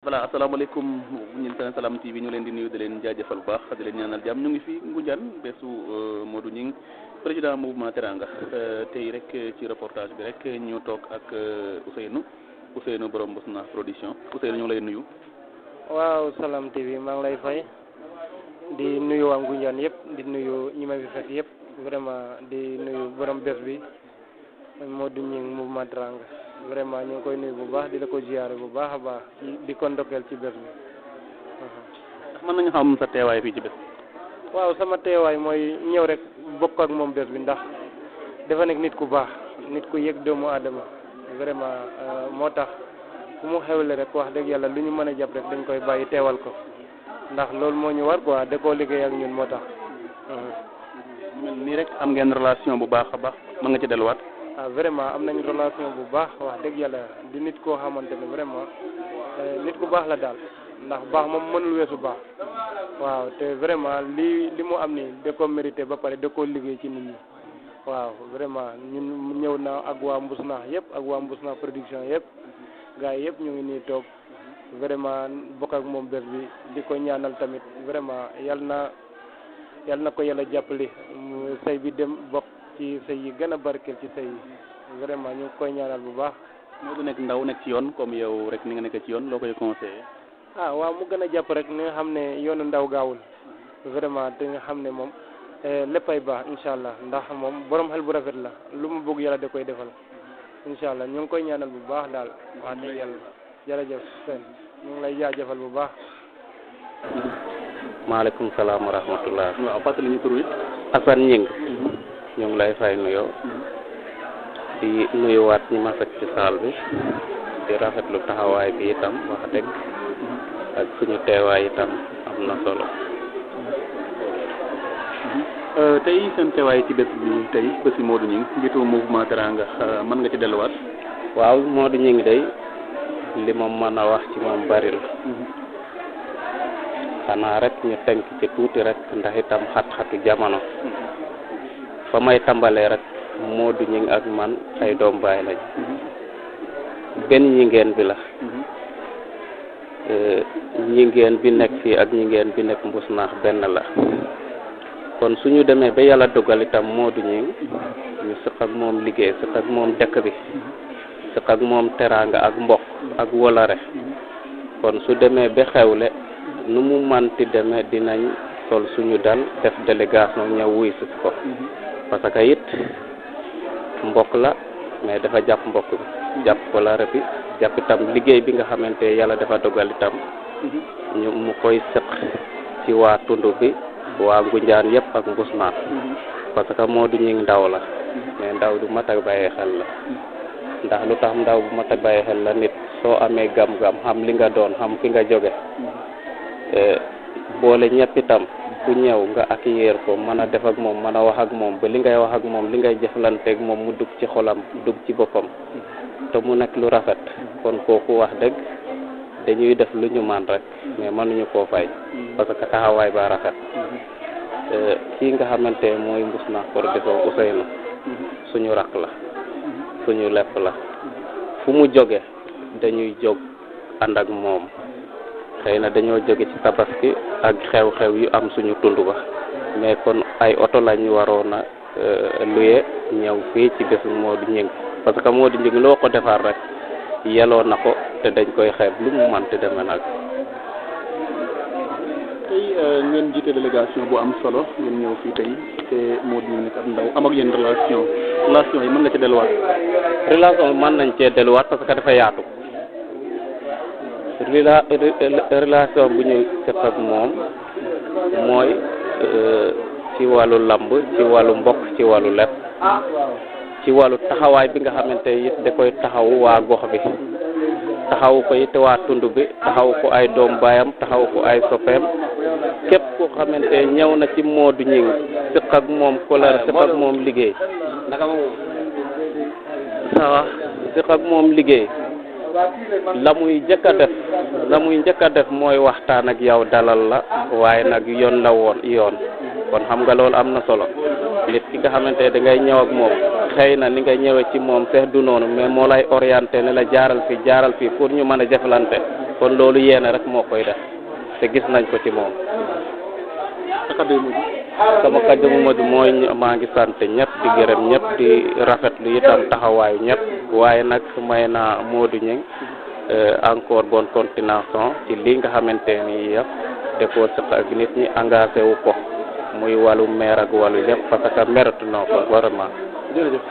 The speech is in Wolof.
voilà asalaamaaleykum ñun Sen Salam TV ñu leen di nuyu di leen jaajëfal bu baax di leen ñaanal jàmm ñu ngi fi Ngoundiane beesu Modou Gningue président mouvement Teranga tey rek ci reportage bi rek ñu toog ak Ousseynou borom Mbousnakh production Ousseynou ñu ngi lay nuyu. waaw Salam TV maa ngi lay fay di nuyu waa Ngoundiane yëpp di nuyu ñi ma fi fekk yëpp vraiment di nuyu borom bés bi Modou Gningue mouvement Teranga. vraiment ñu ngi koy nuyu bu baax di la ko ziyaare bu baax a baax di ko ndokkeel ci bés bi. mën nañu xam sa teewaay fii ci bés. waaw sama teewaay mooy ñëw rek bokk ak moom bés bi ndax dafa nekk nit ku baax nit ku yëg doomu aadama vraiment moo tax fu mu xewle rek wax dëgg yàlla lu ñu mën a jàpp rek dañ koy bàyyi teewal ko ndax loolu moo ñu war quoi da koo liggéey ak ñun moo tax. nii rek am ngeen relation bu baax a baax mën nga ci delluwaat. vraiment am nañu relation bu baax wax dëgg yàlla di nit koo xamante ne vraiment nit ku baax la daal ndax baax moom mënul weesu baax waaw te vraiment li mu am nii da ko mérité ba pare da koo liggéey ci nit ñi waaw vraiment ñun ñëw na ak waa Mbousnakh yëpp ak waa Mbousnakh production yëpp gars yi yëpp ñu ngi nii toog vraiment bokk ak moom bés bi di ko ñaanal tamit vraiment yal na ko yàlla jàppale say bi dem bokk ci sëy yi gën a barkeel ci sëy yi vraiment ñu ngi koy ñaanal bu baax. moo du nekk ndaw nekk ci yoon comme yow rek ni nga nekk ci yoon loo koy conseillé. waaw mu gën a jàpp rek ni nga xam ne yoonu ndaw gaawul vraiment te nga xam ne moom léppay baax incha allah ndax moom borom xel bu rafet la lu mu bëgg yàlla da koy defal incha allah ñu ngi koy ñaanal bu baax daal wax dëgg yàlla jërëjëf seen ñu ngi lay jaajëfal bu baax. maaleykum salaam wa rahmatullah. waaw fàttali ñu tur wi. Assane Gningue. ñu ngi lay fay nuyoo di nuyuwaat ñi ma fekk ci saal bi di rafetlu taxawaay bi itam wax dëgg ak suñu teewaay itam am na solo. tey seen teewaay ci bés bi tey bési Modou Gningue njiitu mouvement Teranga mën nga ci delluwaat. waaw Modou Gningue day li ma mën a wax ci moom bari la xanaa rek ñu tënk ci tuuti rek ndax itam xat-xatu jamono. fa may tàmbalee rek Modou Gningue ak man ay doom baay lañ benn ñingeen bi la ñingeen bi nekk fii ak ñingeen bi nekk Mbousnakh benn la kon suñu demee ba yàlla dogal itam Modou Gningue ñu sëq ak moom liggéey sëq ak moom dëkk bi sëq ak moom teraanga ak mbokk ak wolare kon su demee ba xewle nu mu manti demee dinañ sol suñu dal def délégation ñëw wuy si ko parce que it mbokk la mais dafa jàpp mbokk bi jàpp ko la repi jàpp itam liggéey bi nga xamante yàlla dafa dogal itam ñu mu koy sëq ci waa tund bi waa Ngoundiane yëpp ak Mbousnakh parce que Modou Gningue ndaw la mais ndaw du mat a bàyyi xel la ndax lu tax ndaw bu mat a bàyyi xel la nit soo amee gam-gam xam li nga doon xam fi nga jóge boole ñëpp itam ku ñëw nga accueillir ko mën a def ak moom mën a wax ak moom ba li ngay wax ak moom li ngay jëflanteeg moom mu dugg ci xolam dugg ci boppam te mu nekk lu rafet kon kooku wax dëgg dañuy def lu ñu man rek mais mënuñu koo fay parce que taxawaay ba rafet kii nga xamante mooy Mbousnakh production Ousseynou suñu rakk la suñu lepp la fu mu jóge dañuy jóg ànd ak moom xëy na dañoo jóge ci tabaski ak xew-xew yu am suñu tund ba mais kon ay oto lañu waroon a luye ñëw fii ci bésu Modou Gningue parce que Modou Gningue loo ko defar rek yelloo na ko te dañ koy xeeb lu mu mënti demee nag. tey ngeen jiite délégation bu am solo ngeen ñëw fii tey te Modou Gningue nekk ab ndaw am ak yéen relation yi mën nga ci delluwaat. relation mën nañ cee delluwaat parce que dafa yaatu. relation bu ñu seq ak moom mooy ci wàllu lamb ci wàllu mbokk ci wàllu lepp ci wàllu taxawaay bi nga xamante it da koy taxawu waa gox bi taxawu ko it waa tund bi taxawu ko ay doom baayam taxawu ko ay soppeem képp koo xamante ñëw na ci Modou Gningue seq ak moom kolër seq ak moom liggéey sawa seq ak moom liggéey la muy njëkk a def mooy waxtaan ak yow dalal la waaye nag yoon la woon yoon kon xam nga loolu am na solo nit ki nga xamante da ngay ñëw ak moom xëy na ni nga ñëwee ci moom sax du noonu mais moo lay orienté ne la jaaral fii pour ñu mën a jëflante kon loolu yéene rek moo koy def te gis nañ ko ci moom. sa kaddu yu mujj. sama kaddu mu mujj mooy maa ngi sant ñëpp di gërëm ñëpp di rafetlu itam taxawaayu ñëpp waaye nag may naa Modou Gningue encore bonne continuation ci lii nga xamante ni yëpp da koo sëq ak nit ñi engagé wu ko muy wàllu maire ak wàllu lépp parce que mérite na ko vraiment. jërëjëf.